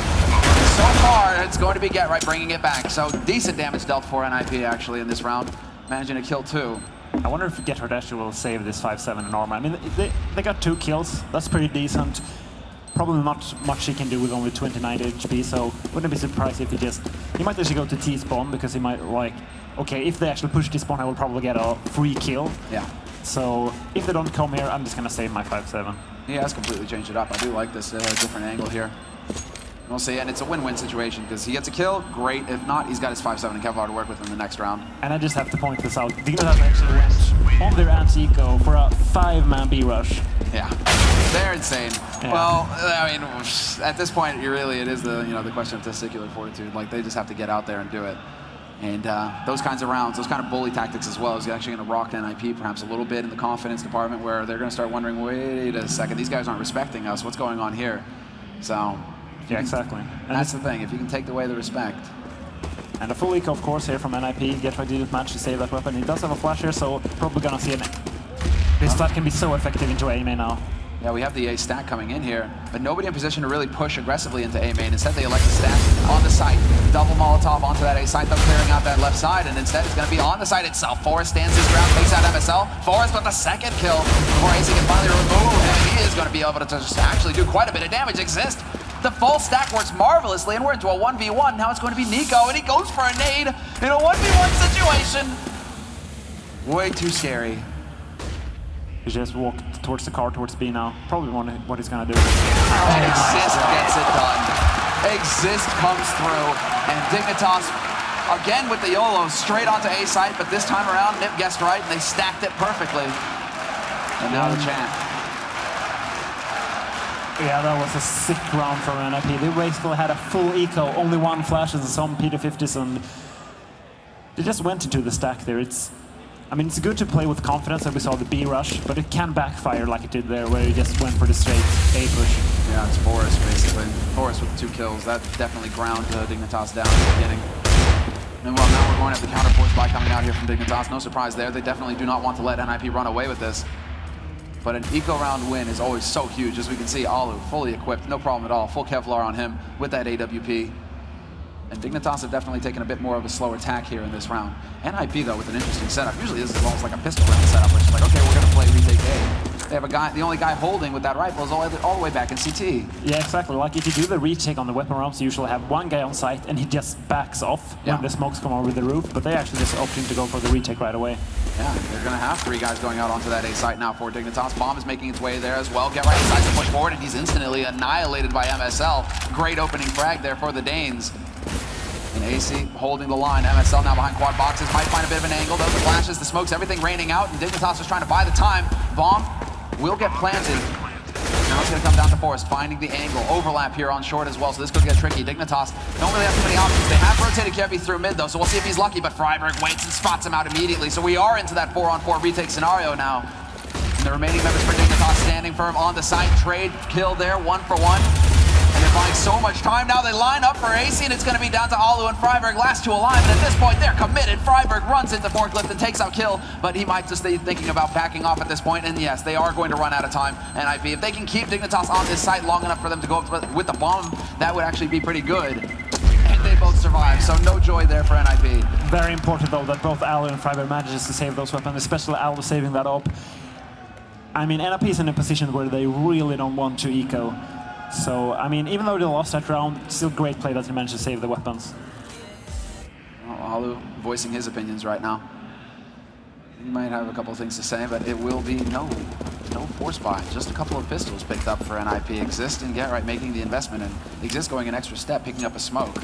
So far, it's going to be Get Right bringing it back. So decent damage dealt for NIP actually in this round, managing to kill 2. I wonder if Get Right actually will save this 5-7 in armor. I mean, they got 2 kills. That's pretty decent. Probably not much he can do with only 29 HP, so wouldn't be surprised if he might actually go to T-spawn, because he might like, okay, if they actually push T-spawn, I will probably get a free kill. Yeah. So if they don't come here, I'm just going to save my 5-7. He has completely changed it up. I do like this different angle here. We'll see, and it's a win-win situation, because he gets a kill, great. If not, he's got his 5-7 and Kevlar to work with in the next round. And I just have to point this out. Dignitas actually went on their anti-eco for a 5-man B rush. Yeah, they're insane. Yeah. Well, I mean, at this point, it is the question of testicular fortitude. Like, they just have to get out there and do it. And those kinds of rounds, those kind of bully tactics as well, is actually going to rock NIP perhaps a little bit in the confidence department, where they're going to start wondering, wait a second, these guys aren't respecting us. What's going on here? So. Yeah, exactly. And that's the thing. If you can take away the respect, And a full eco, of course, here from NIP. Get right, didn't manage to save that weapon. He does have a flash here, so probably gonna see this flat can be so effective into A main now. Yeah, we have the A stack coming in here, but nobody in position to really push aggressively into A main. Instead, they elect to stack on the site. Double Molotov onto that A site, though, clearing out that left side, and instead it's going to be on the site itself. Forrest stands his ground, takes out MSL. Forrest with the second kill before AC can finally remove him. He is going to be able to just actually do quite a bit of damage. Exist. The full stack works marvelously, and we're into a 1v1. Now it's going to be Nico, and he goes for a nade in a 1v1 situation. Way too scary. He just walked towards the car, towards B now. Probably what he's gonna do. And Exist gets it done. Exist comes through, and Dignitas, again with the YOLO, straight onto A site, but this time around, Nip guessed right, and they stacked it perfectly. And now the champ. Yeah, that was a sick round from NIP. They basically had a full eco, only one flash and some P250s, and they just went into the stack there. I mean, it's good to play with confidence, that we saw the B rush, but it can backfire like it did there, where he just went for the straight A push. Yeah, it's Forrest, basically. Forrest with 2 kills. That definitely ground Dignitas down at the beginning. And well, now we're going to have the counterforce by coming out here from Dignitas. No surprise there. They definitely do not want to let NIP run away with this. But an eco round win is always so huge. As we can see, Alu fully equipped, no problem at all. Full Kevlar on him with that AWP. And Dignitas have definitely taken a bit more of a slow attack here in this round. NIP, though, with an interesting setup. Usually this is almost like a pistol round setup, which is like, okay, we're going to play retake A. They have a guy, the only guy holding with that rifle is all the way back in CT. Yeah, exactly. Like if you do the retake on the weapon rounds, you usually have one guy on site and he just backs off when the smokes come over the roof, but they actually just opting to go for the retake right away. Yeah, they're going to have 3 guys going out onto that A site now for Dignitas. Bomb is making its way there as well. Get right inside to push forward, and he's instantly annihilated by MSL. Great opening frag there for the Danes. And AC holding the line. MSL now behind quad boxes. Might find a bit of an angle. Those are flashes, the smokes, everything raining out. And Dignitas is trying to buy the time. Bomb will get planted. Now it's going to come down to Forrest, finding the angle. Overlap here on short as well, so this could get tricky. Dignitas don't really have too many options. They have rotated Kirby through mid, though, so we'll see if he's lucky. But Freiberg waits and spots him out immediately. So we are into that 4-on-4 retake scenario now. And the remaining members for Dignitas standing firm on the side. Trade kill there, 1 for 1. And they're buying so much time now. They line up for AC, and it's going to be down to Alu and Freiberg, last 2 alive. And at this point, they're committed. Freiberg runs into Forklift and takes out kill, but he might just be thinking about backing off at this point. And yes, they are going to run out of time. NIP, if they can keep Dignitas on this site long enough for them to go up with the bomb, that would actually be pretty good. And they both survive, so no joy there for NIP. Very important, though, that both Alu and Freiberg manages to save those weapons, especially Alu saving that up. I mean, NIP is in a position where they really don't want to eco. So, I mean, even though they lost that round, still great play that they managed to save the weapons. Well, Alu voicing his opinions right now. He might have a couple of things to say, but it will be no force buy. Just a couple of pistols picked up for NIP. Exist and Get Right making the investment, and Exist going an extra step, picking up a smoke.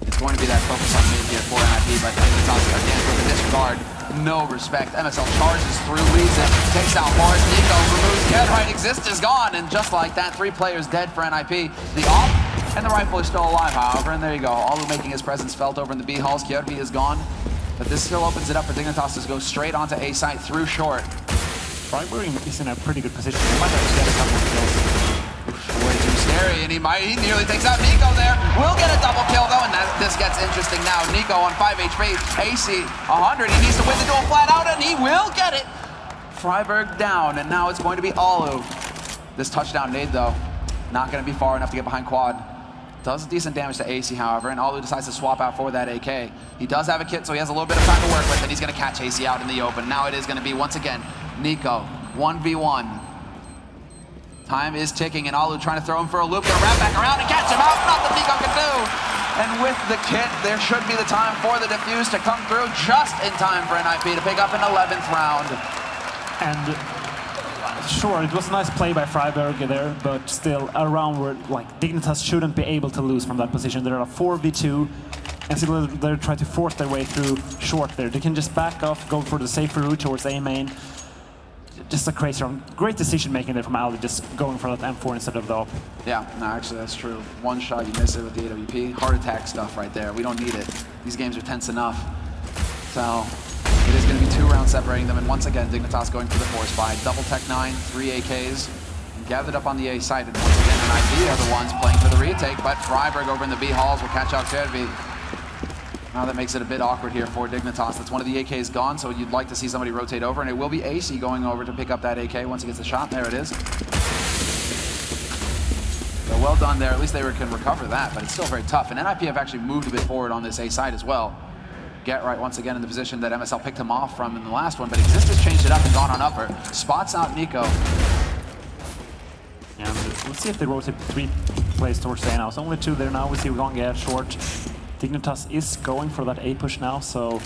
It's going to be that focus on mid here for NIP, but Dignitas again with a disregard. No respect. MSL charges through, leads it, takes out Forrest. Nico removes Get Right. Exist is gone, and just like that, 3 players dead for NIP. The AWP and the rifle is still alive, however, and there you go. Alu making his presence felt over in the B halls. Kirby is gone, but this still opens it up for Dignitas to go straight onto A site through short. Freiberg is in a pretty good position. He might actually get a couple of kills. Way too scary, and he nearly takes out Nico there. Will get a double kill though, and this gets interesting now. Nico on 5 HP, AC 100. He needs to win the duel flat out, and he will get it. Freiberg down, and now it's going to be Alu. This touchdown nade though, not going to be far enough to get behind quad. Does decent damage to AC, however, and Alu decides to swap out for that AK. He does have a kit, so he has a little bit of time to work with, and he's going to catch AC out in the open. Now it is going to be, once again, Nico, 1v1. Time is ticking, and Alu trying to throw him for a loop. Gonna wrap back around and catch him out. Nothing Nico can do. And with the kit, there should be the time for the defuse to come through just in time for NIP to pick up an 11th round. And sure, it was a nice play by Freiberg there, but still a round where like Dignitas shouldn't be able to lose from that position. They're a 4v2, and still they're trying to force their way through short there. They can just back off, go for the safer route towards A main. Just a crazy round. Great decision making there from Alu, just going for that M4 instead of the AWP. Yeah, no, actually that's true. One shot, you miss it with the AWP. Heart attack stuff right there. We don't need it. These games are tense enough. So it is going to be 2 rounds separating them, and once again, Dignitas going for the force buy. Double Tech 9, 3 AKs, and gathered up on the A site, and once again, NIP are the ones playing for the retake, but Freiberg over in the B halls will catch out Kirby. Now that makes it a bit awkward here for Dignitas. That's one of the AKs gone, so you'd like to see somebody rotate over, and it will be AC going over to pick up that AK once he gets the shot. There it is. So well done there. At least they can recover that, but it's still very tough. And NIP have actually moved a bit forward on this A side as well. Get right once again in the position that MSL picked him off from in the last one, but Exist has changed it up and gone on upper. Spots out Nico. And let's see if they rotate 3 plays towards A now. It's only 2 there now. We see we're going to get short. Dignitas is going for that A push now, so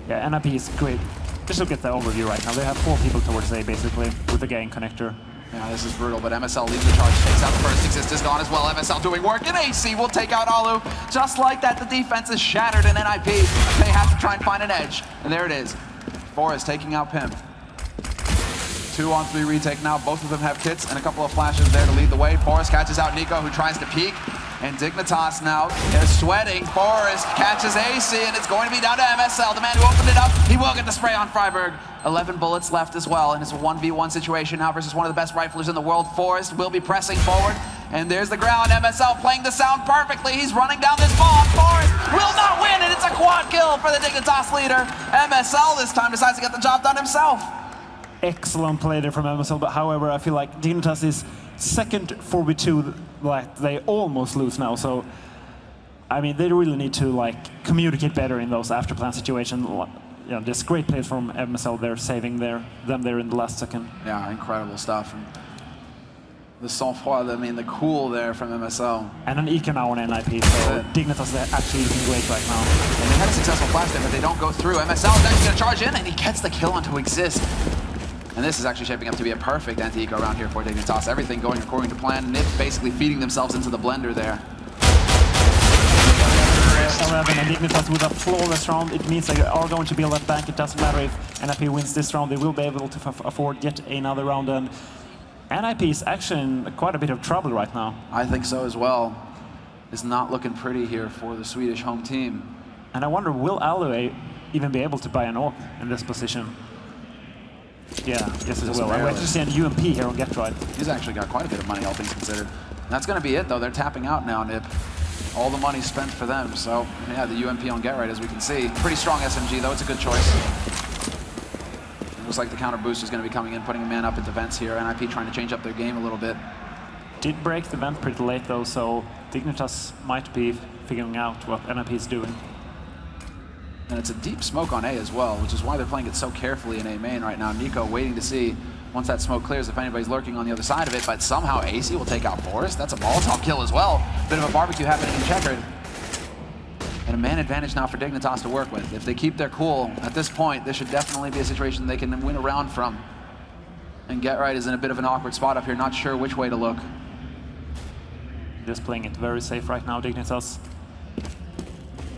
yeah, NIP is great. Just look at the overview right now. They have 4 people towards A basically with the gang connector. Yeah, this is brutal, but MSL leads the charge, takes out the first. Exist is gone as well. MSL doing work, and AC will take out Alu. Just like that, the defense is shattered in NIP. They have to try and find an edge, and there it is. Forrest taking out Pimp. 2-on-3 retake now. Both of them have kits and a couple of flashes there to lead the way. Forrest catches out Nico, who tries to peek. And Dignitas now, they're sweating. Forrest catches AC, and it's going to be down to MSL, the man who opened it up. He will get the spray on Freiburg. 11 bullets left as well, and it's a 1v1 situation now versus one of the best riflers in the world. Forrest will be pressing forward, and there's the ground. MSL playing the sound perfectly. He's running down this ball. Forrest will not win, and it's a quad kill for the Dignitas leader. MSL this time decides to get the job done himself. Excellent play there from MSL, but however, I feel like Dignitas is second 4v2, like they almost lose now. So, I mean, they really need to like communicate better in those after plan situations. Yeah, just great plays from MSL there, saving them there in the last second. Yeah, incredible stuff. And the sang-froid, I mean, the cool there from MSL. And an EK now on NIP, so Dignitas is actually looking great right now. And they had a successful flash there, but they don't go through. MSL is actually going to charge in, and he gets the kill onto Exist. And this is actually shaping up to be a perfect anti-eco round here for Dignitas. Everything going according to plan. Nip basically feeding themselves into the blender there. 11 and Dignitas with a flawless round. It means they are going to build that bank. It doesn't matter if NIP wins this round. They will be able to afford yet another round. And NIP is actually in quite a bit of trouble right now. I think so as well. It's not looking pretty here for the Swedish home team. And I wonder, will Alloy even be able to buy an AWP in this position? Yeah, yes, as well. We're actually seeing UMP here on Get Right. He's actually got quite a bit of money, all things considered. And that's going to be it, though. They're tapping out now, Nip. All the money spent for them. So, yeah, the UMP on Get Right, as we can see. Pretty strong SMG, though. It's a good choice. It looks like the counter boost is going to be coming in, putting a man up at the vents here. NIP trying to change up their game a little bit. Did break the vent pretty late, though, so Dignitas might be figuring out what NIP is doing. And it's a deep smoke on A as well, which is why they're playing it so carefully in A main right now. Nico waiting to see, once that smoke clears, if anybody's lurking on the other side of it, but somehow AC will take out Forrest. That's a Molotov kill as well. Bit of a barbecue happening in Checkered. And a man advantage now for Dignitas to work with. If they keep their cool at this point, this should definitely be a situation they can win a round from. And Get Right is in a bit of an awkward spot up here, not sure which way to look. Just playing it very safe right now, Dignitas.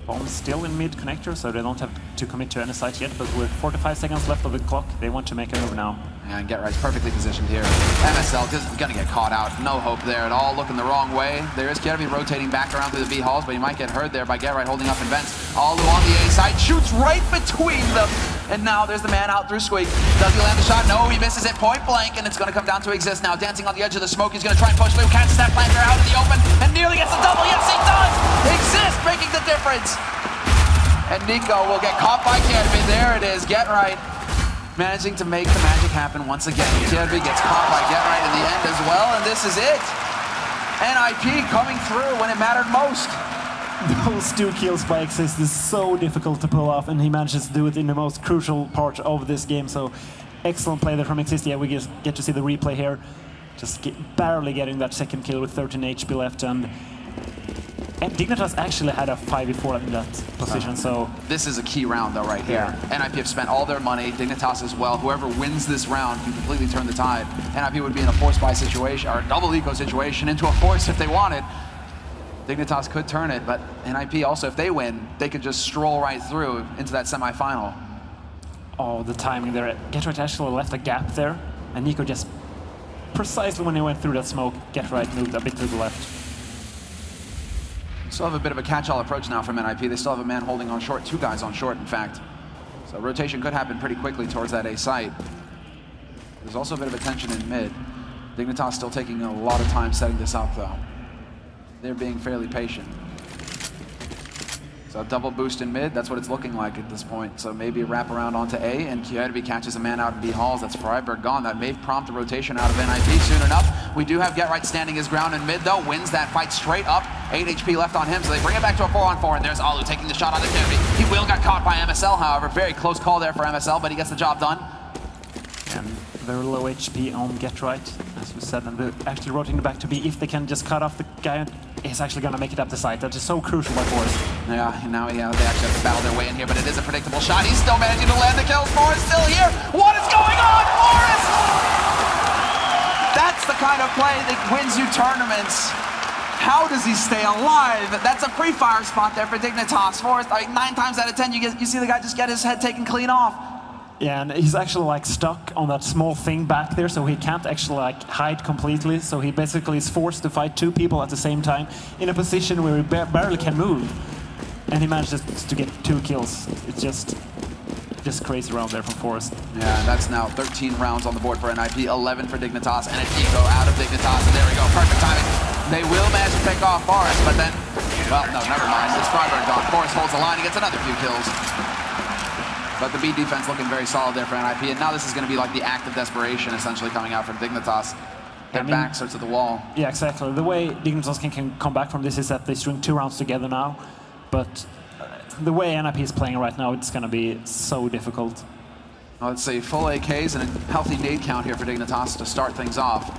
Bomb still in mid connector, so they don't have to commit to any site yet, but with 45 seconds left of the clock, they want to make a move now. And Get Right's perfectly positioned here. MSL is going to get caught out. No hope there at all. Looking the wrong way. There is Kerby rotating back around through the B halls, but he might get heard there by Get Right holding up in vents. Alu on the A side, shoots right between them. And now there's the man out through Squeak. Does he land the shot? No, he misses it point blank, and it's going to come down to Exist now. Dancing on the edge of the smoke, he's going to try and push through. Catches that planter out in the open, and nearly gets the double. Yes, he does! Exist making the difference. And Nico will get caught by Kerby. There it is, Get Right. Managing to make the magic happen once again. Kerby gets caught by Get Right in the end as well, and this is it. NIP coming through when it mattered most. Those 2 kills by Exist is so difficult to pull off, and he manages to do it in the most crucial part of this game. So excellent play there from Exist. Yeah, we get to see the replay here. Just barely getting that second kill with 13 HP left, and Dignitas actually had a 5v4 in that position, so... This is a key round, though, right here. Yeah. NIP have spent all their money, Dignitas as well. Whoever wins this round can completely turn the tide. NIP would be in a force buy situation, or a double eco situation, into a force if they wanted. Dignitas could turn it, but NIP also, if they win, they could just stroll right through into that semi-final. Oh, the timing there. Get Right actually left a gap there, and Nico just, precisely when he went through that smoke, Get Right moved a bit to the left. Still have a bit of a catch-all approach now from NIP. They still have a man holding on short, 2 guys on short, in fact. So rotation could happen pretty quickly towards that A site. There's also a bit of a tension in mid. Dignitas still taking a lot of time setting this up, though. They're being fairly patient. So double boost in mid, that's what it's looking like at this point. So maybe a wrap around onto A, and Kjærby catches a man out in B halls. That's Freiberg gone. That may prompt a rotation out of NIP soon enough. We do have GetRight standing his ground in mid though, wins that fight straight up. 8 HP left on him, so they bring it back to a 4-on-4, and there's Alu taking the shot on the Kjærby. He will get caught by MSL, however. Very close call there for MSL, but he gets the job done. And very low HP on GetRight, as we said, and they're actually rotating back to B. If they can just cut off the guy, he's actually going to make it up the site. That is so crucial by Forrest. Yeah, and now they actually have to battle their way in here, but it is a predictable shot. He's still managing to land the kills. Forrest still here. What is going on, Forrest? That's the kind of play that wins you tournaments. How does he stay alive? That's a pre-fire spot there for Dignitas. Forrest, I mean, 9 times out of 10, you see the guy just get his head taken clean off. Yeah, and he's actually like stuck on that small thing back there, so he can't actually like hide completely. So he basically is forced to fight 2 people at the same time in a position where he barely can move. And he manages to get 2 kills. It's just crazy round there from Forrest. Yeah, and that's now 13 rounds on the board for NIP, 11 for Dignitas, and an eco out of Dignitas, and there we go, perfect timing. They will manage to pick off Forrest, but then, well, no, never mind. It's Freiberg gone. Forrest holds the line and gets another few kills. But the B defense looking very solid there for NIP, and now this is going to be like the act of desperation essentially coming out from Dignitas. Their backs are to the wall. Yeah, exactly. The way Dignitas can come back from this is that they string 2 rounds together now, but the way NIP is playing right now, it's going to be so difficult. Well, let's see, full AKs and a healthy nade count here for Dignitas to start things off.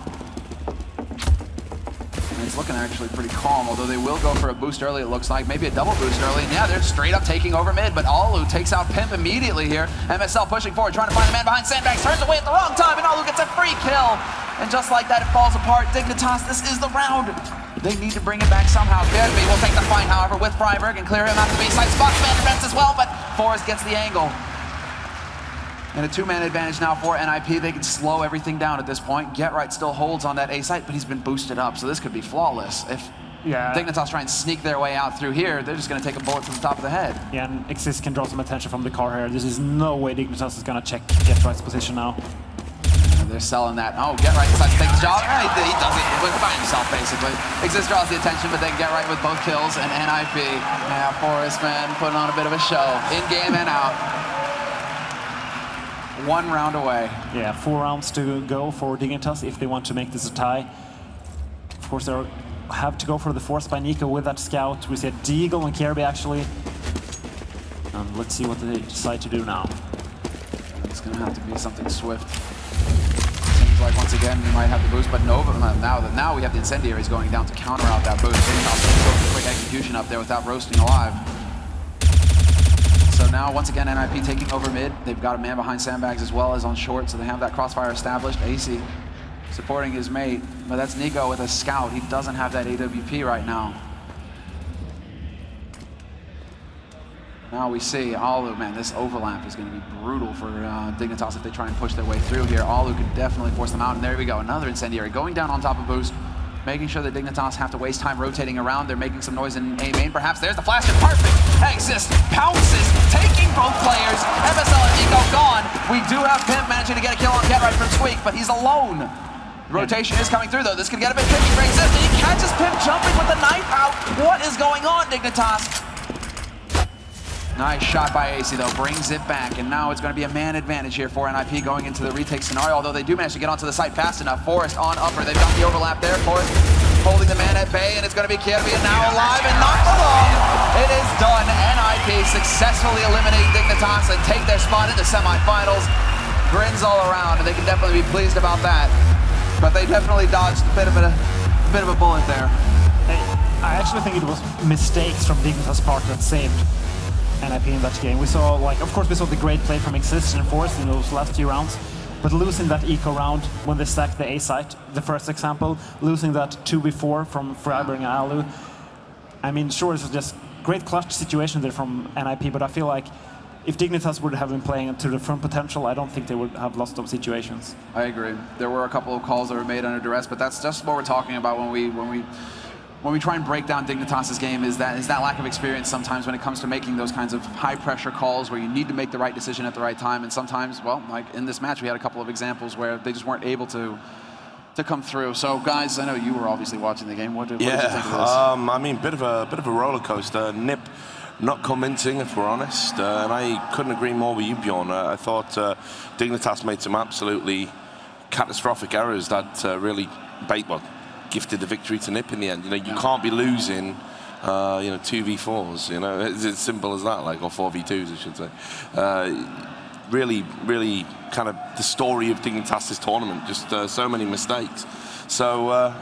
And it's looking actually pretty calm, although they will go for a boost early, it looks like. Maybe a double boost early, and yeah, they're straight up taking over mid, but Alu takes out Pimp immediately here. MSL pushing forward, trying to find the man behind Sandbags, turns away at the wrong time, and Alu gets a free kill. And just like that, it falls apart. Dignitas, this is the round. They need to bring it back somehow. Kjærby will take the fight, however, with Freiberg and clear him out the B-side. Spots man defense as well, but Forrest gets the angle. And a 2-man advantage now for NIP. They can slow everything down at this point. GetRight still holds on that A site, but he's been boosted up, so this could be flawless. If Dignitas try and sneak their way out through here, they're just going to take a bullet to the top of the head. Yeah, and Exist can draw some attention from the car here. This is no way Dignitas is going to check GetRight's position now. They're selling that. Oh, GetRight decides to take the job. He does it by himself, basically. Exist draws the attention, but then GetRight with both kills, and NIP. Yeah, Forrest, man, putting on a bit of a show. In-game and out. 1 round away. Yeah, 4 rounds to go for Dignitas if they want to make this a tie. Of course, they have to go for the force by Nico with that scout. We see a Deagle and Kjærby actually. And let's see what they decide to do now. It's going to have to be something swift. Seems like once again we might have the boost, but Nova now we have the incendiaries going down to counter out that boost. Dignitas quick execution up there without roasting alive. So now, once again, NIP taking over mid. They've got a man behind Sandbags as well as on short, so they have that crossfire established. AC supporting his mate, but that's Nico with a scout. He doesn't have that AWP right now. Now we see Alu, man, this overlap is going to be brutal for Dignitas if they try and push their way through here. Alu could definitely force them out, and there we go, another incendiary going down on top of boost. Making sure that Dignitas have to waste time rotating around. They're making some noise in A main. Perhaps there's the flash. Perfect. Exist pounces, taking both players. MSL and Nico gone. We do have Pimp managing to get a kill on GetRight from Squeak, but he's alone. The rotation is coming through, though. This could get a bit tricky for Exist. He catches Pimp jumping with the knife out. What is going on, Dignitas? Nice shot by AC, though. Brings it back, and now it's going to be a man advantage here for NIP going into the retake scenario, although they do manage to get onto the site fast enough. Forrest on upper. They've got the overlap there. Forrest holding the man at bay, and it's going to be Kjærby now alive and not for long. It is done. NIP successfully eliminating Dignitas and take their spot in the semifinals. Grins all around, and they can definitely be pleased about that. But they definitely dodged a bit of a bullet there. I actually think it was mistakes from Dignitas' part that saved NIP in that game. We saw, like, of course, we saw the great play from Exist and Forrest in those last 2 rounds, but losing that eco round when they stacked the A site, the first example, losing that 2v4 from Freiberg and Alu. I mean, sure, it's just great clutch situation there from NIP, but I feel like if Dignitas would have been playing to the full potential, I don't think they would have lost those situations. I agree. There were a couple of calls that were made under duress, but that's just what we're talking about when we try and break down Dignitas' game is that lack of experience sometimes when it comes to making those kinds of high-pressure calls where you need to make the right decision at the right time, and sometimes, well, like in this match, we had a couple of examples where they just weren't able to come through. So, guys, I know you were obviously watching the game. What did you think of this? I mean, bit of a roller coaster. Nip not convincing, if we're honest. And I couldn't agree more with you, Bjorn. I thought Dignitas made some absolutely catastrophic errors that really gifted the victory to Nip in the end. You know, you can't be losing, you know, 2v4s. You know, it's as simple as that, like, or 4v2s, I should say. Really kind of the story of Dignitas' tournament. Just so many mistakes. So.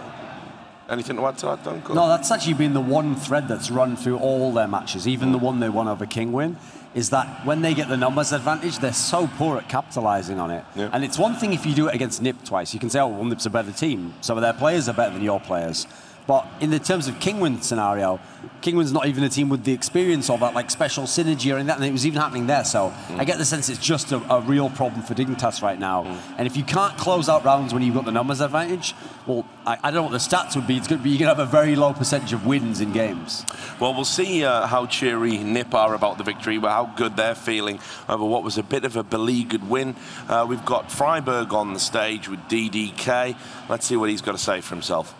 Anything to add to that, Duncan? No, that's actually been the one thread that's run through all their matches, even the one they won over Kingwin, is that when they get the numbers advantage, they're so poor at capitalizing on it. Yeah. And it's one thing if you do it against Nip twice. You can say, oh, well, Nip's a better team. Some of their players are better than your players. But in the terms of Kingwin scenario, Kingwin's not even a team with the experience of that, like special synergy or anything, and it was even happening there. So I get the sense it's just a real problem for Dignitas right now. And if you can't close out rounds when you've got the numbers advantage, well, I don't know what the stats would be. It's going to be, you're going to have a very low percentage of wins in games. Well, we'll see how cheery Nip are about the victory, how good they're feeling over what was a bit of a beleaguered win. We've got Freiburg on the stage with DDK. Let's see what he's got to say for himself.